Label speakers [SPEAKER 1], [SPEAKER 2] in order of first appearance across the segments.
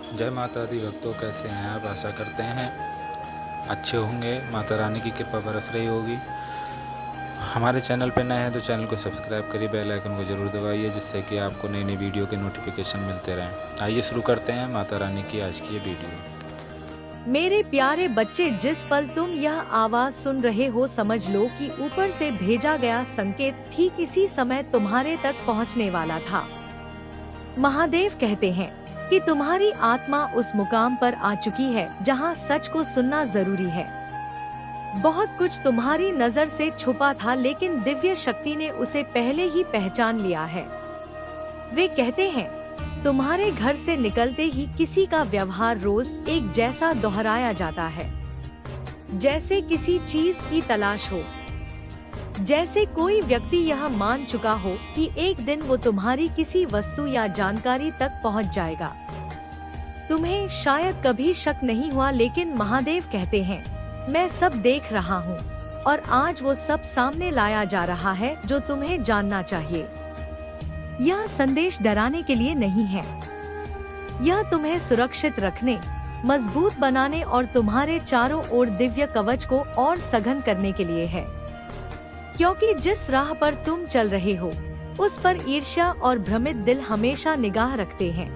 [SPEAKER 1] जय माता दी भक्तों, कैसे हैं आप? आशा करते हैं अच्छे होंगे। माता रानी की कृपा बरस रही होगी। हमारे चैनल पर नए हैं तो चैनल को सब्सक्राइब करिए, बेल आइकन को ज़रूर दबाइए, जिससे कि आपको नई नई वीडियो के नोटिफिकेशन मिलते रहें। आइए शुरू करते हैं माता रानी की आज की ये वीडियो।
[SPEAKER 2] मेरे प्यारे बच्चे, जिस पल तुम यह आवाज सुन रहे हो, समझ लो कि ऊपर से भेजा गया संकेत ठीक इसी समय तुम्हारे तक पहुंचने वाला था। महादेव कहते हैं कि तुम्हारी आत्मा उस मुकाम पर आ चुकी है जहां सच को सुनना जरूरी है। बहुत कुछ तुम्हारी नजर से छुपा था, लेकिन दिव्य शक्ति ने उसे पहले ही पहचान लिया है। वे कहते हैं, तुम्हारे घर से निकलते ही किसी का व्यवहार रोज एक जैसा दोहराया जाता है, जैसे किसी चीज की तलाश हो। जैसे कोई व्यक्ति यह मान चुका हो कि एक दिन वो तुम्हारी किसी वस्तु या जानकारी तक पहुंच जाएगा। तुम्हें शायद कभी शक नहीं हुआ, लेकिन महादेव कहते हैं, मैं सब देख रहा हूँ और आज वो सब सामने लाया जा रहा है जो तुम्हें जानना चाहिए। यह संदेश डराने के लिए नहीं है, यह तुम्हें सुरक्षित रखने, मजबूत बनाने और तुम्हारे चारों ओर दिव्य कवच को और सघन करने के लिए है। क्योंकि जिस राह पर तुम चल रहे हो, उस पर ईर्ष्या और भ्रमित दिल हमेशा निगाह रखते हैं।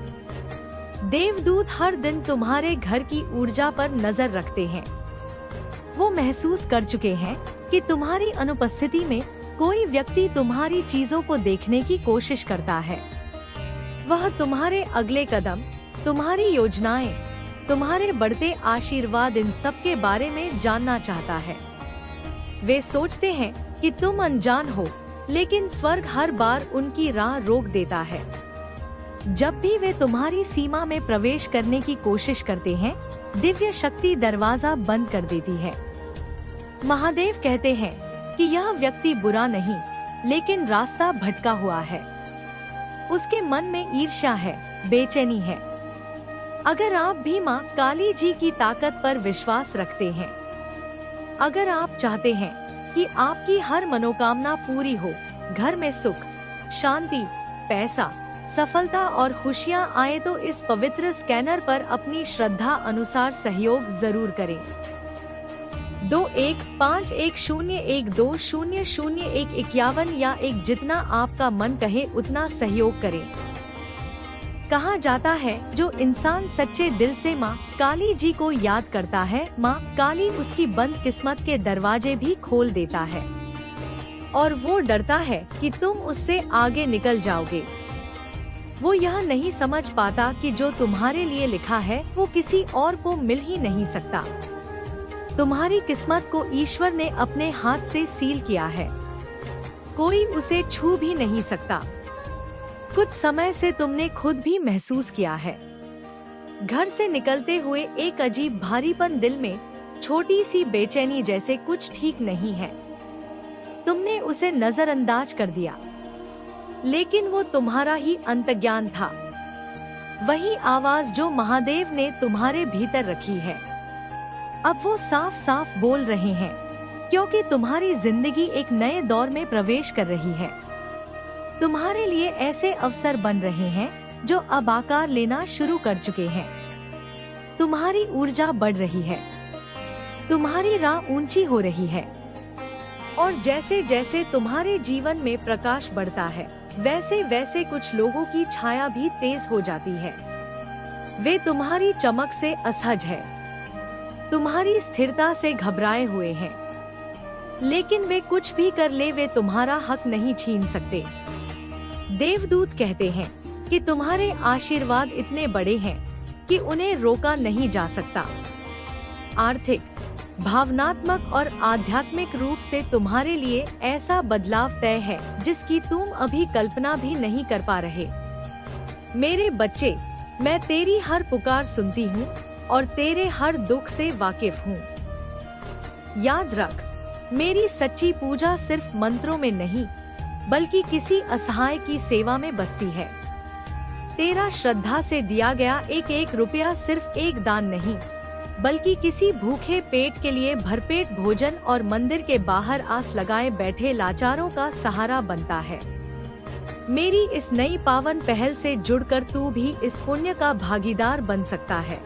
[SPEAKER 2] देवदूत हर दिन तुम्हारे घर की ऊर्जा पर नजर रखते हैं। वो महसूस कर चुके हैं कि तुम्हारी अनुपस्थिति में कोई व्यक्ति तुम्हारी चीजों को देखने की कोशिश करता है। वह तुम्हारे अगले कदम, तुम्हारी योजनाएं, तुम्हारे बढ़ते आशीर्वाद, इन सब के बारे में जानना चाहता है। वे सोचते हैं कि तुम अनजान हो, लेकिन स्वर्ग हर बार उनकी राह रोक देता है। जब भी वे तुम्हारी सीमा में प्रवेश करने की कोशिश करते हैं, दिव्य शक्ति दरवाजा बंद कर देती है। महादेव कहते हैं कि यह व्यक्ति बुरा नहीं, लेकिन रास्ता भटका हुआ है। उसके मन में ईर्ष्या है, बेचैनी है। अगर आप भी माँ काली जी की ताकत पर विश्वास रखते हैं, अगर आप चाहते हैं कि आपकी हर मनोकामना पूरी हो, घर में सुख, शांति, पैसा, सफलता और खुशियां आए, तो इस पवित्र स्कैनर पर अपनी श्रद्धा अनुसार सहयोग जरूर करें। 215101200051 या 1, जितना आपका मन कहे उतना सहयोग करें। कहा जाता है, जो इंसान सच्चे दिल से माँ काली जी को याद करता है, माँ काली उसकी बंद किस्मत के दरवाजे भी खोल देता है। और वो डरता है कि तुम उससे आगे निकल जाओगे। वो यह नहीं समझ पाता कि जो तुम्हारे लिए लिखा है वो किसी और को मिल ही नहीं सकता। तुम्हारी किस्मत को ईश्वर ने अपने हाथ से सील किया है, कोई उसे छू भी नहीं सकता। कुछ समय से तुमने खुद भी महसूस किया है, घर से निकलते हुए एक अजीब भारीपन दिल में, छोटी सी बेचैनी, जैसे कुछ ठीक नहीं है। तुमने उसे नजरअंदाज कर दिया, लेकिन वो तुम्हारा ही अंतर्ज्ञान था। वही आवाज जो महादेव ने तुम्हारे भीतर रखी है, अब वो साफ साफ बोल रहे हैं, क्योंकि तुम्हारी जिंदगी एक नए दौर में प्रवेश कर रही है। तुम्हारे लिए ऐसे अवसर बन रहे हैं जो अब आकार लेना शुरू कर चुके हैं। तुम्हारी ऊर्जा बढ़ रही है, तुम्हारी राह ऊंची हो रही है, और जैसे जैसे तुम्हारे जीवन में प्रकाश बढ़ता है, वैसे वैसे कुछ लोगों की छाया भी तेज हो जाती है। वे तुम्हारी चमक से असहज है, तुम्हारी स्थिरता से घबराए हुए हैं, लेकिन वे कुछ भी कर ले, वे तुम्हारा हक नहीं छीन सकते। देवदूत कहते हैं कि तुम्हारे आशीर्वाद इतने बड़े हैं कि उन्हें रोका नहीं जा सकता। आर्थिक, भावनात्मक और आध्यात्मिक रूप से तुम्हारे लिए ऐसा बदलाव तय है जिसकी तुम अभी कल्पना भी नहीं कर पा रहे। मेरे बच्चे, मैं तेरी हर पुकार सुनती हूँ और तेरे हर दुख से वाकिफ हूँ। याद रख, मेरी सच्ची पूजा सिर्फ मंत्रों में नहीं, बल्कि किसी असहाय की सेवा में बसती है। तेरा श्रद्धा से दिया गया एक एक रुपया सिर्फ एक दान नहीं, बल्कि किसी भूखे पेट के लिए भरपेट भोजन और मंदिर के बाहर आस लगाए बैठे लाचारों का सहारा बनता है। मेरी इस नई पावन पहल से जुड़कर तू भी इस पुण्य का भागीदार बन सकता है।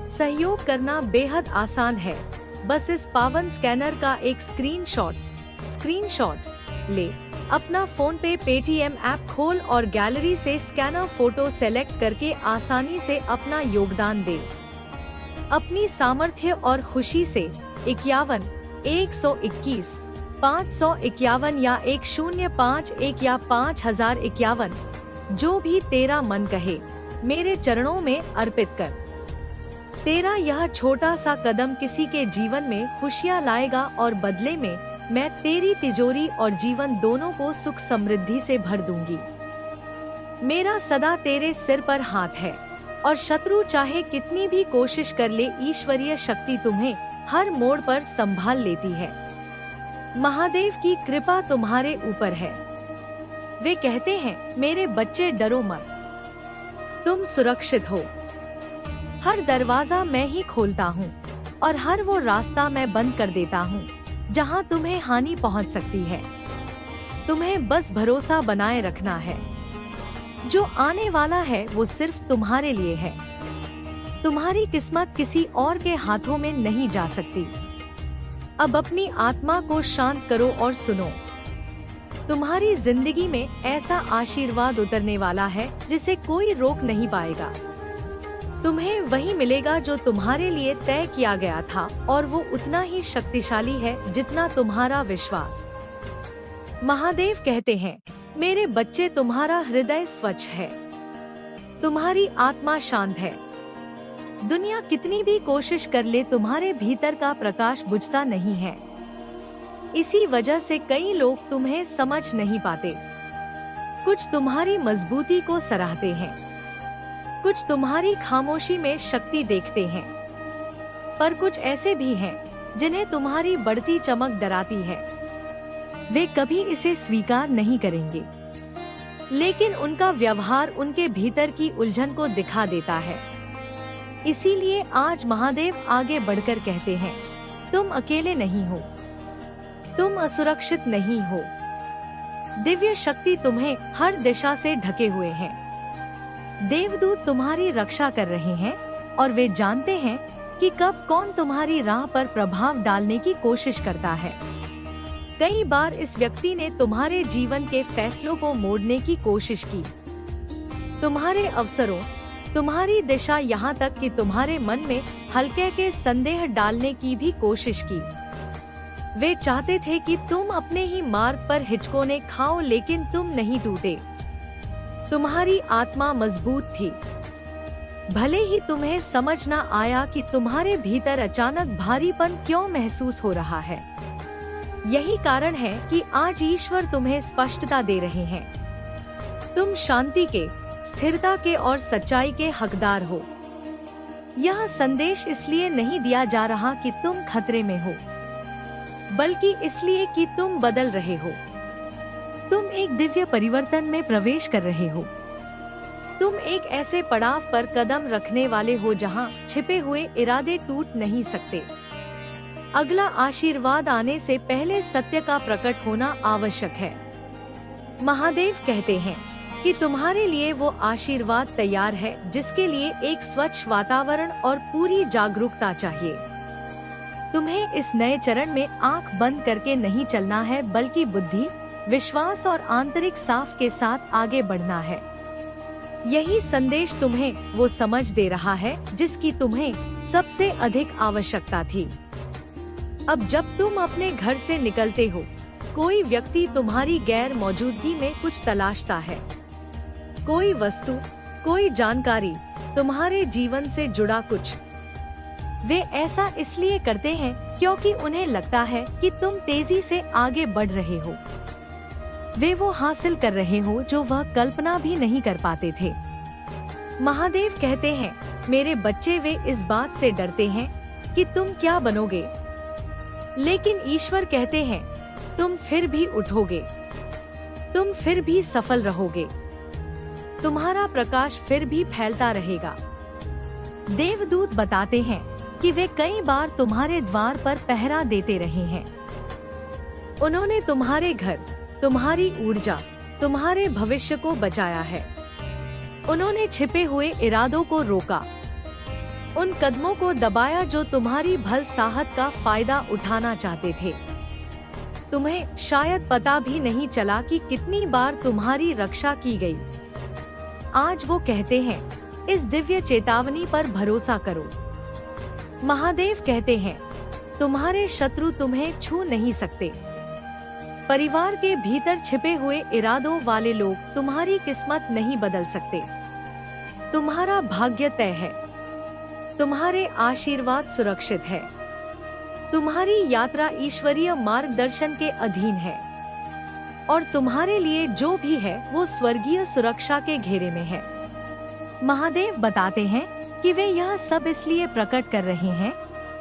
[SPEAKER 2] सहयोग करना बेहद आसान है। बस इस पावन स्कैनर का एक स्क्रीनशॉट ले, अपना फोन पे पेटीएम ऐप खोल और गैलरी से स्कैनर फोटो सेलेक्ट करके आसानी से अपना योगदान दे। अपनी सामर्थ्य और खुशी से 51 121 551 या 1051 या 5051 जो भी तेरा मन कहे मेरे चरणों में अर्पित कर। तेरा यह छोटा सा कदम किसी के जीवन में खुशियाँ लाएगा और बदले में मैं तेरी तिजोरी और जीवन दोनों को सुख समृद्धि से भर दूंगी। मेरा सदा तेरे सिर पर हाथ है और शत्रु चाहे कितनी भी कोशिश कर ले, ईश्वरीय शक्ति तुम्हें हर मोड़ पर संभाल लेती है। महादेव की कृपा तुम्हारे ऊपर है। वे कहते हैं, मेरे बच्चे डरो मत, तुम सुरक्षित हो। हर दरवाजा मैं ही खोलता हूँ और हर वो रास्ता मैं बंद कर देता हूँ जहाँ तुम्हें हानि पहुँच सकती है। तुम्हें बस भरोसा बनाए रखना है। जो आने वाला है वो सिर्फ तुम्हारे लिए है। तुम्हारी किस्मत किसी और के हाथों में नहीं जा सकती। अब अपनी आत्मा को शांत करो और सुनो। तुम्हारी जिंदगी में ऐसा आशीर्वाद उतरने वाला है जिसे कोई रोक नहीं पाएगा। तुम्हें वही मिलेगा जो तुम्हारे लिए तय किया गया था और वो उतना ही शक्तिशाली है जितना तुम्हारा विश्वास। महादेव कहते हैं, मेरे बच्चे तुम्हारा हृदय स्वच्छ है, तुम्हारी आत्मा शांत है। दुनिया कितनी भी कोशिश कर ले, तुम्हारे भीतर का प्रकाश बुझता नहीं है। इसी वजह से कई लोग तुम्हें समझ नहीं पाते। कुछ तुम्हारी मजबूती को सराहते हैं, कुछ तुम्हारी खामोशी में शक्ति देखते हैं, पर कुछ ऐसे भी हैं जिन्हें तुम्हारी बढ़ती चमक डराती है। वे कभी इसे स्वीकार नहीं करेंगे, लेकिन उनका व्यवहार उनके भीतर की उलझन को दिखा देता है। इसीलिए आज महादेव आगे बढ़कर कहते हैं, तुम अकेले नहीं हो, तुम असुरक्षित नहीं हो। दिव्य शक्ति तुम्हें हर दिशा से ढके हुए हैं। देवदूत तुम्हारी रक्षा कर रहे हैं और वे जानते हैं कि कब कौन तुम्हारी राह पर प्रभाव डालने की कोशिश करता है। कई बार इस व्यक्ति ने तुम्हारे जीवन के फैसलों को मोड़ने की कोशिश की, तुम्हारे अवसरों, तुम्हारी दिशा, यहाँ तक कि तुम्हारे मन में हल्के के संदेह डालने की भी कोशिश की। वे चाहते थे कि तुम अपने ही मार्ग पर हिचकोने खाओ, लेकिन तुम नहीं टूटे। तुम्हारी आत्मा मजबूत थी। भले ही तुम्हें समझ न आया कि तुम्हारे भीतर अचानक भारीपन क्यों महसूस हो रहा है। यही कारण है कि आज ईश्वर तुम्हें स्पष्टता दे रहे हैं। तुम शांति के, स्थिरता के और सच्चाई के हकदार हो। यह संदेश इसलिए नहीं दिया जा रहा कि तुम खतरे में हो, बल्कि इसलिए कि तुम बदल रहे हो। तुम एक दिव्य परिवर्तन में प्रवेश कर रहे हो। तुम एक ऐसे पड़ाव पर कदम रखने वाले हो जहां छिपे हुए इरादे टूट नहीं सकते। अगला आशीर्वाद आने से पहले सत्य का प्रकट होना आवश्यक है। महादेव कहते हैं कि तुम्हारे लिए वो आशीर्वाद तैयार है जिसके लिए एक स्वच्छ वातावरण और पूरी जागरूकता चाहिए। तुम्हें इस नए चरण में आंख बंद करके नहीं चलना है, बल्कि बुद्धि, विश्वास और आंतरिक साफ के साथ आगे बढ़ना है। यही संदेश तुम्हें वो समझ दे रहा है जिसकी तुम्हें सबसे अधिक आवश्यकता थी। अब जब तुम अपने घर से निकलते हो, कोई व्यक्ति तुम्हारी गैर मौजूदगी में कुछ तलाशता है। कोई वस्तु, कोई जानकारी, तुम्हारे जीवन से जुड़ा कुछ। वे ऐसा इसलिए करते हैं क्योंकि उन्हें लगता है कि तुम तेजी से आगे बढ़ रहे हो। वे वो हासिल कर रहे हो जो वह कल्पना भी नहीं कर पाते थे। महादेव कहते हैं, मेरे बच्चे, वे इस बात से डरते हैं कि तुम क्या बनोगे, लेकिन ईश्वर कहते हैं, तुम फिर भी उठोगे, तुम फिर भी सफल रहोगे, तुम्हारा प्रकाश फिर भी फैलता रहेगा। देवदूत बताते हैं कि वे कई बार तुम्हारे द्वार पर पहरा देते रहे हैं। उन्होंने तुम्हारे घर, तुम्हारी ऊर्जा, तुम्हारे भविष्य को बचाया है। उन्होंने छिपे हुए इरादों को रोका, उन कदमों को दबाया जो तुम्हारी भलसाहत का फायदा उठाना चाहते थे। तुम्हें शायद पता भी नहीं चला कि कितनी बार तुम्हारी रक्षा की गई। आज वो कहते हैं, इस दिव्य चेतावनी पर भरोसा करो। महादेव कहते हैं, तुम्हारे शत्रु तुम्हें छू नहीं सकते। परिवार के भीतर छिपे हुए इरादों वाले लोग तुम्हारी किस्मत नहीं बदल सकते। तुम्हारा भाग्य तय है, तुम्हारे आशीर्वाद सुरक्षित है, तुम्हारी यात्रा ईश्वरीय मार्गदर्शन के अधीन है और तुम्हारे लिए जो भी है वो स्वर्गीय सुरक्षा के घेरे में है। महादेव बताते हैं कि वे यह सब इसलिए प्रकट कर रहे हैं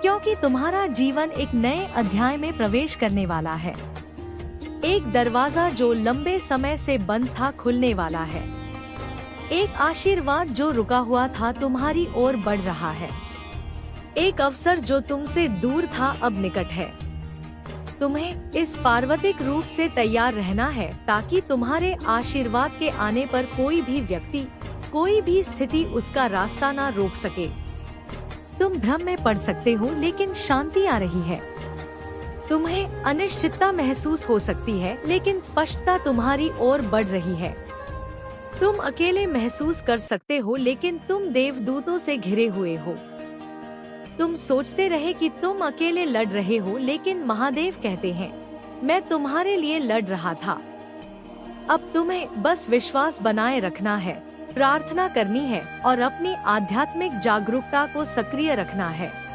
[SPEAKER 2] क्योंकि तुम्हारा जीवन एक नए अध्याय में प्रवेश करने वाला है। एक दरवाजा जो लंबे समय से बंद था खुलने वाला है। एक आशीर्वाद जो रुका हुआ था तुम्हारी ओर बढ़ रहा है। एक अवसर जो तुमसे दूर था अब निकट है। तुम्हें इस पार्वतिक रूप से तैयार रहना है ताकि तुम्हारे आशीर्वाद के आने पर कोई भी व्यक्ति, कोई भी स्थिति उसका रास्ता ना रोक सके। तुम भ्रम में पड़ सकते हो लेकिन शांति आ रही है। तुम्हें अनिश्चितता महसूस हो सकती है लेकिन स्पष्टता तुम्हारी ओर बढ़ रही है। तुम अकेले महसूस कर सकते हो लेकिन तुम देवदूतों से घिरे हुए हो। तुम सोचते रहे कि तुम अकेले लड़ रहे हो लेकिन महादेव कहते हैं, मैं तुम्हारे लिए लड़ रहा था। अब तुम्हें बस विश्वास बनाए रखना है, प्रार्थना करनी है और अपनी आध्यात्मिक जागरूकता को सक्रिय रखना है।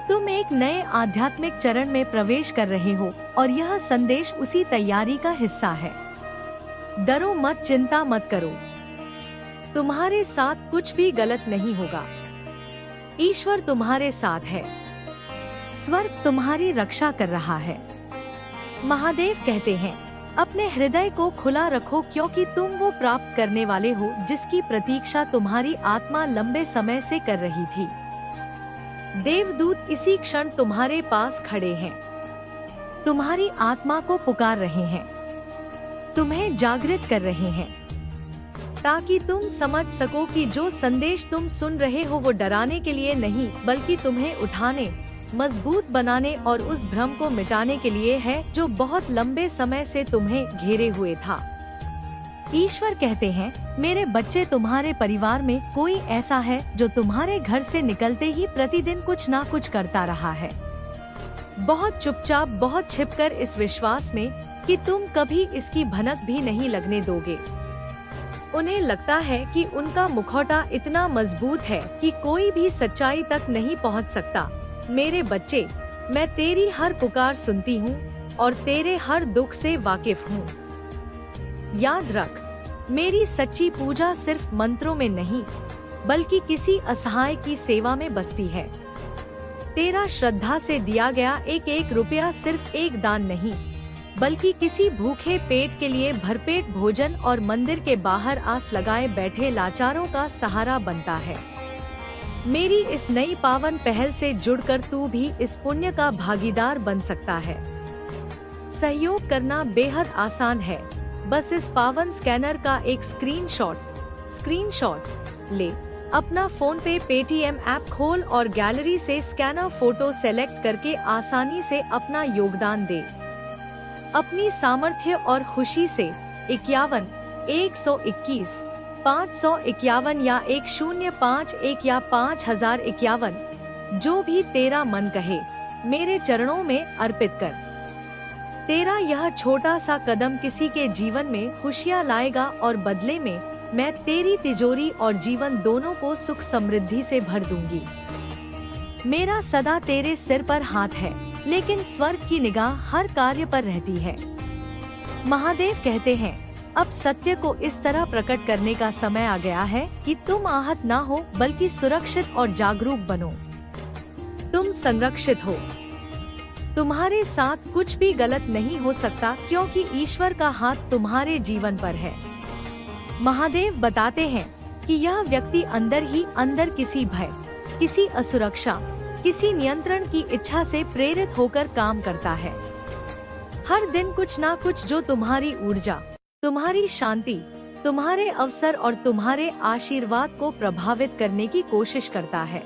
[SPEAKER 2] तुम एक नए आध्यात्मिक चरण में प्रवेश कर रहे हो और यह संदेश उसी तैयारी का हिस्सा है। डरो मत, चिंता मत करो। तुम्हारे साथ कुछ भी गलत नहीं होगा। ईश्वर तुम्हारे साथ है। स्वर्ग तुम्हारी रक्षा कर रहा है। महादेव कहते हैं, अपने हृदय को खुला रखो क्योंकि तुम वो प्राप्त करने वाले हो जिसकी प्रतीक्षा तुम्हारी आत्मा लंबे समय से कर रही थी। देवदूत इसी क्षण तुम्हारे पास खड़े हैं, तुम्हारी आत्मा को पुकार रहे हैं, तुम्हें जागृत कर रहे हैं ताकि तुम समझ सको कि जो संदेश तुम सुन रहे हो वो डराने के लिए नहीं बल्कि तुम्हें उठाने, मजबूत बनाने और उस भ्रम को मिटाने के लिए है जो बहुत लंबे समय से तुम्हें घेरे हुए था। ईश्वर कहते हैं, मेरे बच्चे, तुम्हारे परिवार में कोई ऐसा है जो तुम्हारे घर से निकलते ही प्रतिदिन कुछ ना कुछ करता रहा है। बहुत चुपचाप, बहुत छिपकर, इस विश्वास में कि तुम कभी इसकी भनक भी नहीं लगने दोगे। उन्हें लगता है कि उनका मुखौटा इतना मजबूत है कि कोई भी सच्चाई तक नहीं पहुंच सकता। मेरे बच्चे, मैं तेरी हर पुकार सुनती हूँ और तेरे हर दुख से वाकिफ हूँ। याद रख, मेरी सच्ची पूजा सिर्फ मंत्रों में नहीं बल्कि किसी असहाय की सेवा में बसती है। तेरा श्रद्धा से दिया गया एक एक रुपया सिर्फ एक दान नहीं बल्कि किसी भूखे पेट के लिए भरपेट भोजन और मंदिर के बाहर आस लगाए बैठे लाचारों का सहारा बनता है। मेरी इस नई पावन पहल से जुड़कर तू भी इस पुण्य का भागीदार बन सकता है। सहयोग करना बेहद आसान है। बस इस पावन स्कैनर का एक स्क्रीनशॉट ले, अपना फोन पे पेटीएम ऐप खोल और गैलरी से स्कैनर फोटो सेलेक्ट करके आसानी से अपना योगदान दे। अपनी सामर्थ्य और खुशी से 51 121 551 या 1051 या 5051 जो भी तेरा मन कहे मेरे चरणों में अर्पित कर। तेरा यह छोटा सा कदम किसी के जीवन में खुशियाँ लाएगा और बदले में मैं तेरी तिजोरी और जीवन दोनों को सुख समृद्धि से भर दूंगी। मेरा सदा तेरे सिर पर हाथ है लेकिन स्वर्ग की निगाह हर कार्य पर रहती है। महादेव कहते हैं, अब सत्य को इस तरह प्रकट करने का समय आ गया है कि तुम आहत ना हो बल्कि सुरक्षित और जागरूक बनो। तुम संरक्षित हो। तुम्हारे साथ कुछ भी गलत नहीं हो सकता क्योंकि ईश्वर का हाथ तुम्हारे जीवन पर है। महादेव बताते हैं कि यह व्यक्ति अंदर ही अंदर किसी भय, किसी असुरक्षा, किसी नियंत्रण की इच्छा से प्रेरित होकर काम करता है। हर दिन कुछ ना कुछ जो तुम्हारी ऊर्जा, तुम्हारी शांति, तुम्हारे अवसर और तुम्हारे आशीर्वाद को प्रभावित करने की कोशिश करता है।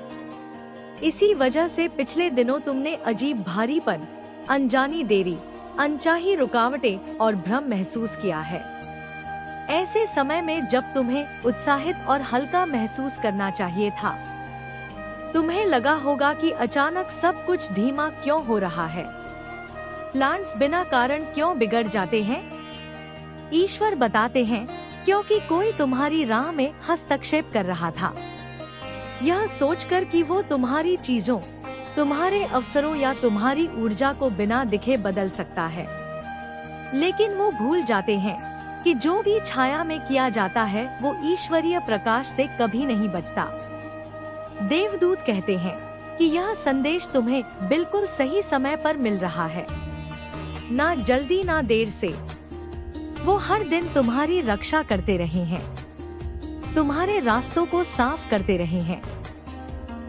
[SPEAKER 2] इसी वजह से पिछले दिनों तुमने अजीब भारीपन, अनजानी देरी, अनचाही रुकावटें और भ्रम महसूस किया है। ऐसे समय में जब तुम्हें उत्साहित और हल्का महसूस करना चाहिए था, तुम्हें लगा होगा कि अचानक सब कुछ धीमा क्यों हो रहा है, प्लान्स बिना कारण क्यों बिगड़ जाते हैं। ईश्वर बताते हैं क्योंकि कोई तुम्हारी राह में हस्तक्षेप कर रहा था, यह सोचकर कि वो तुम्हारी चीजों, तुम्हारे अवसरों या तुम्हारी ऊर्जा को बिना दिखे बदल सकता है। लेकिन वो भूल जाते हैं कि जो भी छाया में किया जाता है वो ईश्वरीय प्रकाश से कभी नहीं बचता। देवदूत कहते हैं कि यह संदेश तुम्हें बिल्कुल सही समय पर मिल रहा है, ना जल्दी ना देर से। वो हर दिन तुम्हारी रक्षा करते रहे हैं, तुम्हारे रास्तों को साफ करते रहे हैं,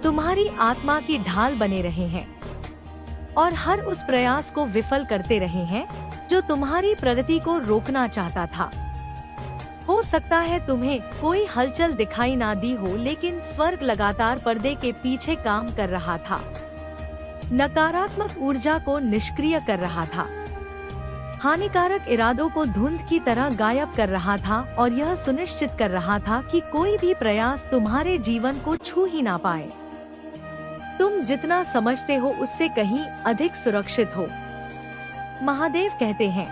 [SPEAKER 2] तुम्हारी आत्मा की ढाल बने रहे हैं और हर उस प्रयास को विफल करते रहे हैं जो तुम्हारी प्रगति को रोकना चाहता था। हो सकता है तुम्हें कोई हलचल दिखाई ना दी हो, लेकिन स्वर्ग लगातार पर्दे के पीछे काम कर रहा था, नकारात्मक ऊर्जा को निष्क्रिय कर रहा था, हानिकारक इरादों को धुंध की तरह गायब कर रहा था और यह सुनिश्चित कर रहा था कि कोई भी प्रयास तुम्हारे जीवन को छू ही ना पाए। तुम जितना समझते हो उससे कहीं अधिक सुरक्षित हो। महादेव कहते हैं,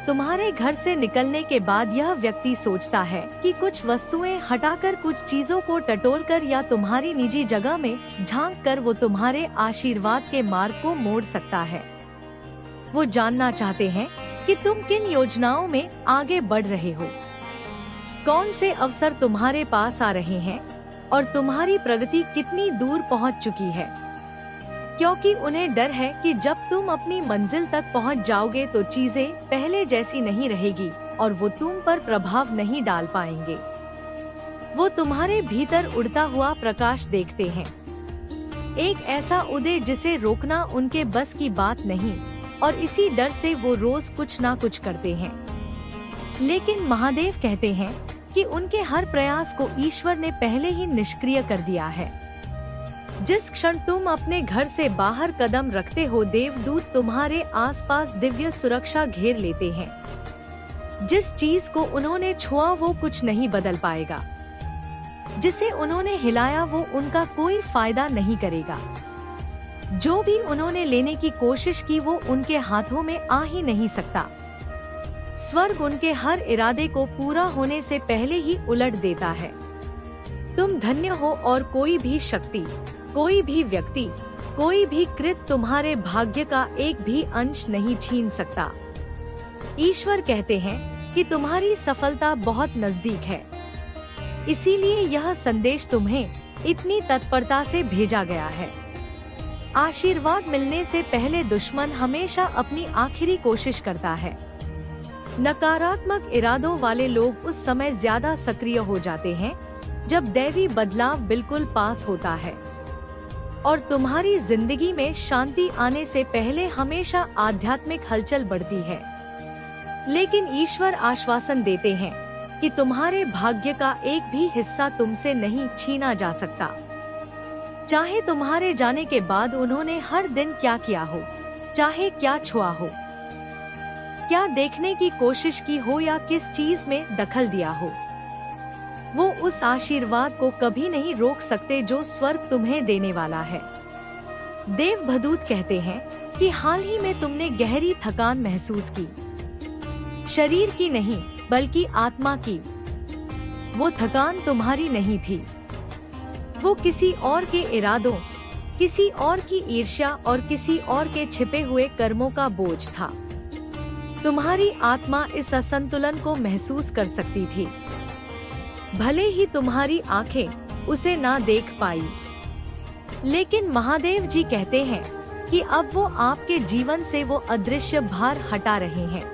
[SPEAKER 2] तुम्हारे घर से निकलने के बाद यह व्यक्ति सोचता है कि कुछ वस्तुएं हटाकर, कुछ चीजों को टटोलकर या तुम्हारी निजी जगह में झांक कर वो तुम्हारे आशीर्वाद के मार्ग को मोड़ सकता है। वो जानना चाहते हैं कि तुम किन योजनाओं में आगे बढ़ रहे हो, कौन से अवसर तुम्हारे पास आ रहे हैं और तुम्हारी प्रगति कितनी दूर पहुंच चुकी है। क्योंकि उन्हें डर है कि जब तुम अपनी मंजिल तक पहुंच जाओगे तो चीजें पहले जैसी नहीं रहेगी और वो तुम पर प्रभाव नहीं डाल पाएंगे। वो तुम्हारे भीतर उड़ता हुआ प्रकाश देखते हैं, एक ऐसा उदय जिसे रोकना उनके बस की बात नहीं, और इसी डर से वो रोज कुछ ना कुछ करते हैं। लेकिन महादेव कहते हैं कि उनके हर प्रयास को ईश्वर ने पहले ही निष्क्रिय कर दिया है। जिस क्षण तुम अपने घर से बाहर कदम रखते हो, देवदूत तुम्हारे आसपास दिव्य सुरक्षा घेर लेते हैं। जिस चीज को उन्होंने छुआ वो कुछ नहीं बदल पाएगा, जिसे उन्होंने हिलाया वो उनका कोई फायदा नहीं करेगा, जो भी उन्होंने लेने की कोशिश की वो उनके हाथों में आ ही नहीं सकता। स्वर्ग उनके हर इरादे को पूरा होने से पहले ही उलट देता है। तुम धन्य हो और कोई भी शक्ति, कोई भी व्यक्ति, कोई भी कृत तुम्हारे भाग्य का एक भी अंश नहीं छीन सकता। ईश्वर कहते हैं कि तुम्हारी सफलता बहुत नजदीक है, इसीलिए यह संदेश तुम्हें इतनी तत्परता से भेजा गया है। आशीर्वाद मिलने से पहले दुश्मन हमेशा अपनी आखिरी कोशिश करता है। नकारात्मक इरादों वाले लोग उस समय ज्यादा सक्रिय हो जाते हैं जब दैवी बदलाव बिल्कुल पास होता है, और तुम्हारी जिंदगी में शांति आने से पहले हमेशा आध्यात्मिक हलचल बढ़ती है। लेकिन ईश्वर आश्वासन देते हैं कि तुम्हारे भाग्य का एक भी हिस्सा तुमसे नहीं छीना जा सकता। चाहे तुम्हारे जाने के बाद उन्होंने हर दिन क्या किया हो, चाहे क्या छुआ हो, क्या देखने की कोशिश की हो या किस चीज में दखल दिया हो, वो उस आशीर्वाद को कभी नहीं रोक सकते जो स्वर्ग तुम्हें देने वाला है। देवदूत कहते हैं कि हाल ही में तुमने गहरी थकान महसूस की, शरीर की नहीं बल्कि आत्मा की। वो थकान तुम्हारी नहीं थी, वो किसी और के इरादों, किसी और की ईर्ष्या और किसी और के छिपे हुए कर्मों का बोझ था। तुम्हारी आत्मा इस असंतुलन को महसूस कर सकती थी, भले ही तुम्हारी आंखें उसे ना देख पाई। लेकिन महादेव जी कहते हैं कि अब वो आपके जीवन से वो अदृश्य भार हटा रहे हैं।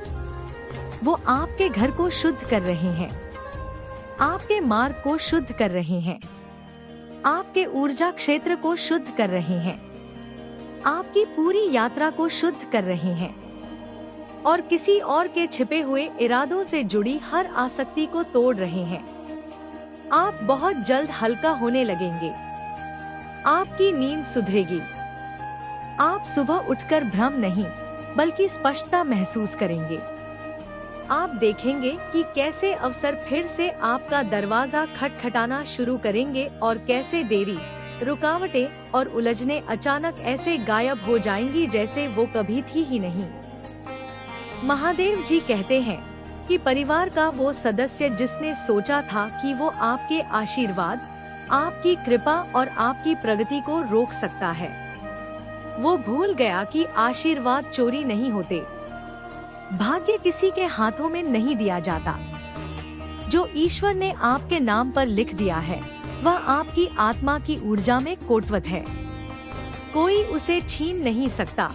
[SPEAKER 2] वो आपके घर को शुद्ध कर रहे हैं, आपके मार्ग को शुद्ध कर रहे हैं, आपके ऊर्जा क्षेत्र को शुद्ध कर रहे हैं, आपकी पूरी यात्रा को शुद्ध कर रहे हैं। और किसी और के छिपे हुए इरादों से जुड़ी हर आसक्ति को तोड़ रहे हैं। आप बहुत जल्द हल्का होने लगेंगे। आपकी नींद सुधरेगी। आप सुबह उठकर भ्रम नहीं बल्कि स्पष्टता महसूस करेंगे। आप देखेंगे कि कैसे अवसर फिर से आपका दरवाजा खटखटाना शुरू करेंगे और कैसे देरी, रुकावटें और उलझने अचानक ऐसे गायब हो जाएंगी जैसे वो कभी थी ही नहीं। महादेव जी कहते हैं कि परिवार का वो सदस्य जिसने सोचा था कि वो आपके आशीर्वाद, आपकी कृपा और आपकी प्रगति को रोक सकता है, वो भूल गया कि आशीर्वाद चोरी नहीं होते। भाग्य किसी के हाथों में नहीं दिया जाता। जो ईश्वर ने आपके नाम पर लिख दिया है वह आपकी आत्मा की ऊर्जा में कोटवत है। कोई उसे छीन नहीं सकता।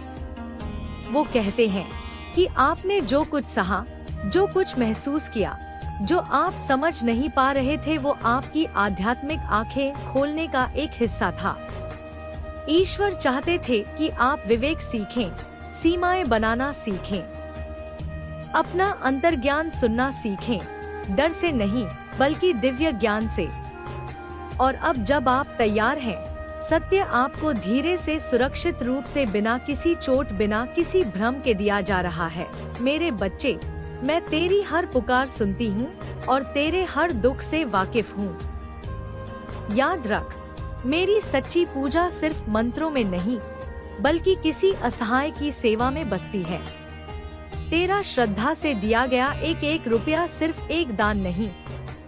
[SPEAKER 2] वो कहते हैं कि आपने जो कुछ सहा, जो कुछ महसूस किया, जो आप समझ नहीं पा रहे थे, वो आपकी आध्यात्मिक आंखें खोलने का एक हिस्सा था। ईश्वर चाहते थे कि आप विवेक सीखें, सीमाएं बनाना सीखें, अपना अंतर्ज्ञान सुनना सीखें, डर से नहीं बल्कि दिव्य ज्ञान से। और अब जब आप तैयार हैं, सत्य आपको धीरे से सुरक्षित रूप से बिना किसी चोट, बिना किसी भ्रम के दिया जा रहा है। मेरे बच्चे, मैं तेरी हर पुकार सुनती हूँ और तेरे हर दुख से वाकिफ हूँ। याद रख, मेरी सच्ची पूजा सिर्फ मंत्रों में नहीं बल्कि किसी असहाय की सेवा में बसती है। तेरा श्रद्धा से दिया गया एक एक रुपया सिर्फ एक दान नहीं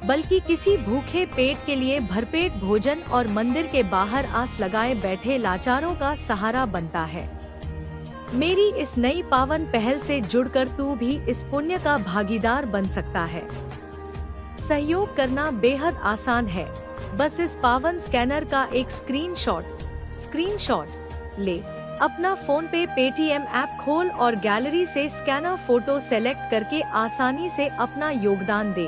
[SPEAKER 2] बल्कि किसी भूखे पेट के लिए भरपेट भोजन और मंदिर के बाहर आस लगाए बैठे लाचारों का सहारा बनता है। मेरी इस नई पावन पहल से जुड़कर तू भी इस पुण्य का भागीदार बन सकता है। सहयोग करना बेहद आसान है। बस इस पावन स्कैनर का एक स्क्रीनशॉट ले, अपना फोन पे पेटीएम ऐप खोल और गैलरी से स्कैनर फोटो सेलेक्ट करके आसानी से अपना योगदान दे।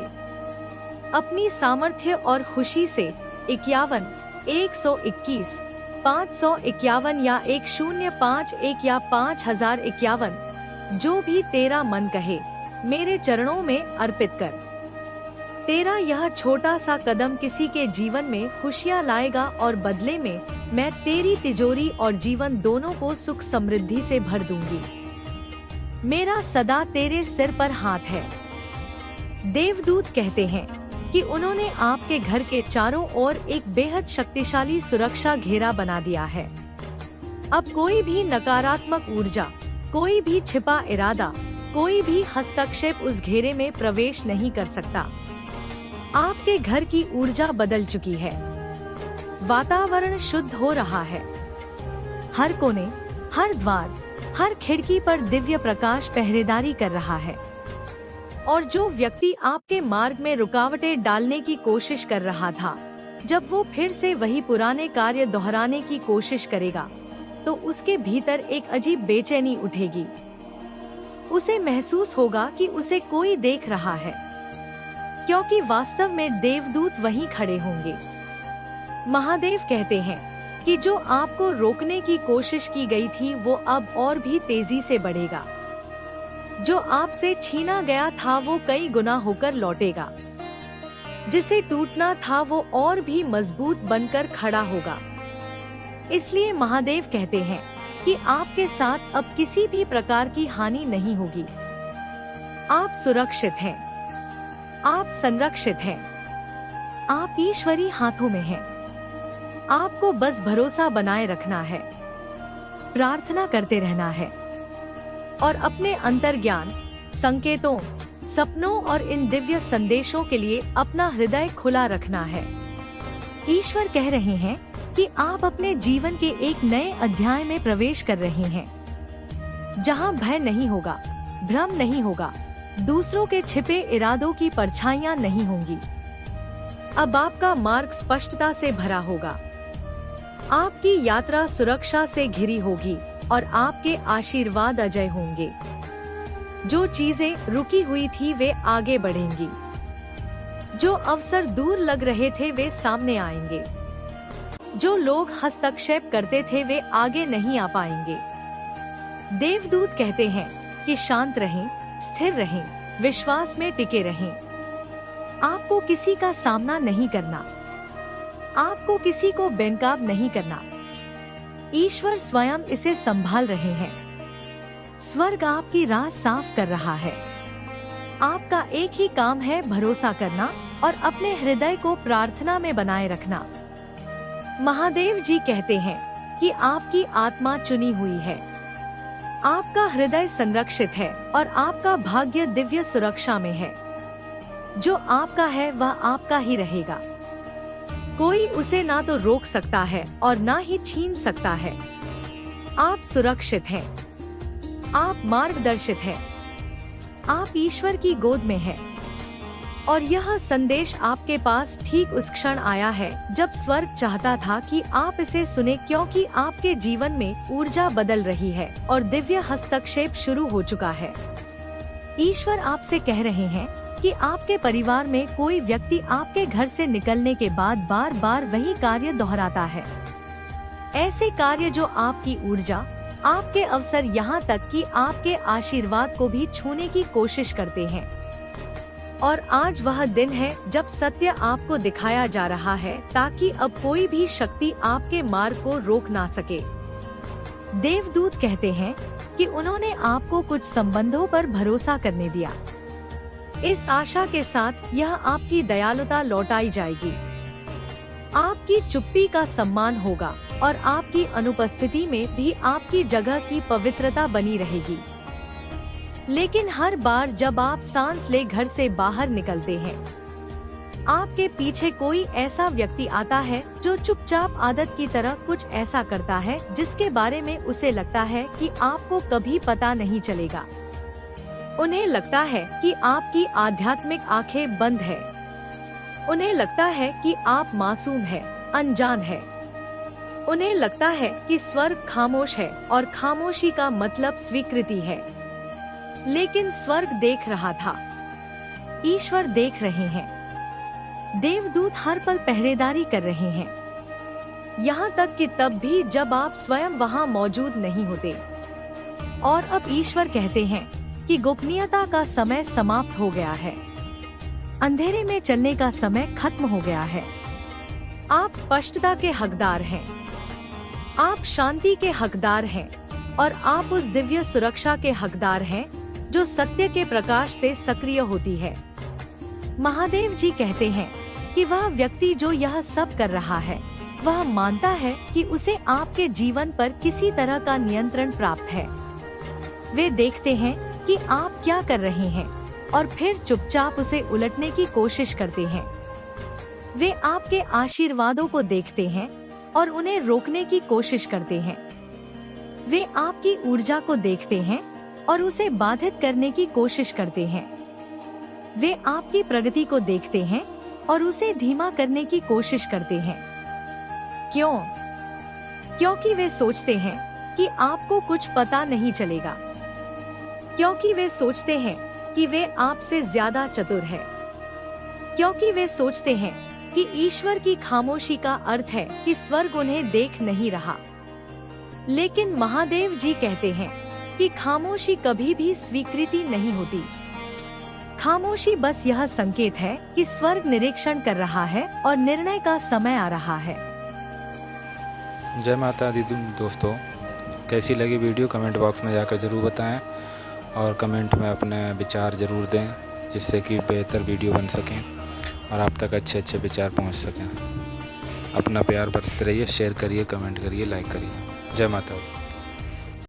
[SPEAKER 2] अपनी सामर्थ्य और खुशी से 51 121 551 या 1051 या 5051, जो भी तेरा मन कहे, मेरे चरणों में अर्पित कर। तेरा यह छोटा सा कदम किसी के जीवन में खुशियाँ लाएगा और बदले में मैं तेरी तिजोरी और जीवन दोनों को सुख समृद्धि से भर दूंगी। मेरा सदा तेरे सिर पर हाथ है। देवदूत कहते हैं कि उन्होंने आपके घर के चारों ओर एक बेहद शक्तिशाली सुरक्षा घेरा बना दिया है। अब कोई भी नकारात्मक ऊर्जा, कोई भी छिपा इरादा, कोई भी हस्तक्षेप उस घेरे में प्रवेश नहीं कर सकता। आपके घर की ऊर्जा बदल चुकी है। वातावरण शुद्ध हो रहा है। हर कोने, हर द्वार, हर खिड़की पर दिव्य प्रकाश पहरेदारी कर रहा है। और जो व्यक्ति आपके मार्ग में रुकावटें डालने की कोशिश कर रहा था, जब वो फिर से वही पुराने कार्य दोहराने की कोशिश करेगा, तो उसके भीतर एक अजीब बेचैनी उठेगी। उसे महसूस होगा कि उसे कोई देख रहा है, क्योंकि वास्तव में देवदूत वहीं खड़े होंगे। महादेव कहते हैं कि जो आपको रोकने की कोशिश की गई थी वो अब और भी तेजी से बढ़ेगा। जो आपसे छीना गया था वो कई गुना होकर लौटेगा। जिसे टूटना था वो और भी मजबूत बनकर खड़ा होगा। इसलिए महादेव कहते हैं कि आपके साथ अब किसी भी प्रकार की हानि नहीं होगी। आप सुरक्षित हैं, आप संरक्षित हैं, आप ईश्वरी हाथों में हैं। आपको बस भरोसा बनाए रखना है, प्रार्थना करते रहना है और अपने अंतर्ज्ञान, संकेतों, सपनों और इन दिव्य संदेशों के लिए अपना हृदय खुला रखना है। ईश्वर कह रहे हैं कि आप अपने जीवन के एक नए अध्याय में प्रवेश कर रहे हैं, जहां भय नहीं होगा, भ्रम नहीं होगा, दूसरों के छिपे इरादों की परछाइयां नहीं होंगी। अब आपका मार्ग स्पष्टता से भरा होगा। आपकी यात्रा सुरक्षा से घिरी होगी और आपके आशीर्वाद अजय होंगे। जो चीजें रुकी हुई थी वे आगे बढ़ेंगी। जो अवसर दूर लग रहे थे वे सामने आएंगे। जो लोग हस्तक्षेप करते थे वे आगे नहीं आ पाएंगे। देवदूत कहते हैं कि शांत रहें, स्थिर रहें, विश्वास में टिके रहें। आपको किसी का सामना नहीं करना, आपको किसी को बेनकाब नहीं करना। ईश्वर स्वयं इसे संभाल रहे हैं। स्वर्ग आपकी राह साफ कर रहा है। आपका एक ही काम है, भरोसा करना और अपने हृदय को प्रार्थना में बनाए रखना। महादेव जी कहते हैं कि आपकी आत्मा चुनी हुई है, आपका हृदय संरक्षित है और आपका भाग्य दिव्य सुरक्षा में है। जो आपका है वह आपका ही रहेगा। कोई उसे ना तो रोक सकता है और ना ही छीन सकता है। आप सुरक्षित हैं, आप मार्गदर्शित हैं, आप ईश्वर की गोद में हैं। और यह संदेश आपके पास ठीक उस क्षण आया है जब स्वर्ग चाहता था कि आप इसे सुने, क्योंकि आपके जीवन में ऊर्जा बदल रही है और दिव्य हस्तक्षेप शुरू हो चुका है। ईश्वर आपसे कह रहे हैं कि आपके परिवार में कोई व्यक्ति आपके घर से निकलने के बाद बार बार वही कार्य दोहराता है। ऐसे कार्य जो आपकी ऊर्जा, आपके अवसर, यहाँ तक कि आपके आशीर्वाद को भी छूने की कोशिश करते हैं। और आज वह दिन है जब सत्य आपको दिखाया जा रहा है, ताकि अब कोई भी शक्ति आपके मार्ग को रोक ना सके। देवदूत कहते हैं कि उन्होंने आपको कुछ संबंधों पर भरोसा करने दिया, इस आशा के साथ यह आपकी दयालुता लौटाई जाएगी। आपकी चुप्पी का सम्मान होगा और आपकी अनुपस्थिति में भी आपकी जगह की पवित्रता बनी रहेगी। लेकिन हर बार जब आप सांस ले घर से बाहर निकलते हैं, आपके पीछे कोई ऐसा व्यक्ति आता है जो चुपचाप आदत की तरह कुछ ऐसा करता है जिसके बारे में उसे लगता है कि आपको कभी पता नहीं चलेगा। उन्हें लगता है कि आपकी आध्यात्मिक आंखें बंद है। उन्हें लगता है कि आप मासूम है, अनजान है। उन्हें लगता है कि स्वर्ग खामोश है और खामोशी का मतलब स्वीकृति है। लेकिन स्वर्ग देख रहा था, ईश्वर देख रहे हैं। देवदूत हर पल पहरेदारी कर रहे हैं, यहाँ तक कि तब भी जब आप स्वयं वहाँ मौजूद नहीं होते। और अब ईश्वर कहते हैं कि गोपनीयता का समय समाप्त हो गया है, अंधेरे में चलने का समय खत्म हो गया है। आप स्पष्टता के हकदार हैं, आप शांति के हकदार हैं और आप उस दिव्य सुरक्षा के हकदार हैं जो सत्य के प्रकाश से सक्रिय होती है। महादेव जी कहते हैं कि वह व्यक्ति जो यह सब कर रहा है, वह मानता है कि उसे आपके जीवन पर किसी तरह का नियंत्रण प्राप्त है। वे देखते हैं कि आप क्या कर रहे हैं और फिर चुपचाप उसे उलटने की कोशिश करते हैं। वे आपके आशीर्वादों को देखते हैं और उन्हें रोकने की कोशिश करते हैं। वे आपकी ऊर्जा को देखते हैं और उसे बाधित करने की कोशिश करते हैं। वे आपकी प्रगति को देखते हैं और उसे धीमा करने की कोशिश करते हैं। क्यों? क्योंकि वे सोचते हैं कि आपको कुछ पता नहीं चलेगा, क्योंकि वे सोचते हैं कि वे आपसे ज्यादा चतुर है, क्योंकि वे सोचते हैं कि ईश्वर की खामोशी का अर्थ है कि स्वर्ग उन्हें देख नहीं रहा। लेकिन महादेव जी कहते हैं कि खामोशी कभी भी स्वीकृति नहीं होती। खामोशी बस यह संकेत है कि स्वर्ग निरीक्षण कर रहा है और निर्णय का समय आ रहा है।
[SPEAKER 1] जय माता दी दोस्तों, कैसी लगी वीडियो कमेंट बॉक्स में जाकर ज़रूर बताएं और कमेंट में अपने विचार ज़रूर दें, जिससे कि बेहतर वीडियो बन सकें और आप तक अच्छे अच्छे विचार पहुंच सकें। अपना प्यार बरसते रहिए, शेयर करिए, कमेंट करिए, लाइक करिए। जय माता दी।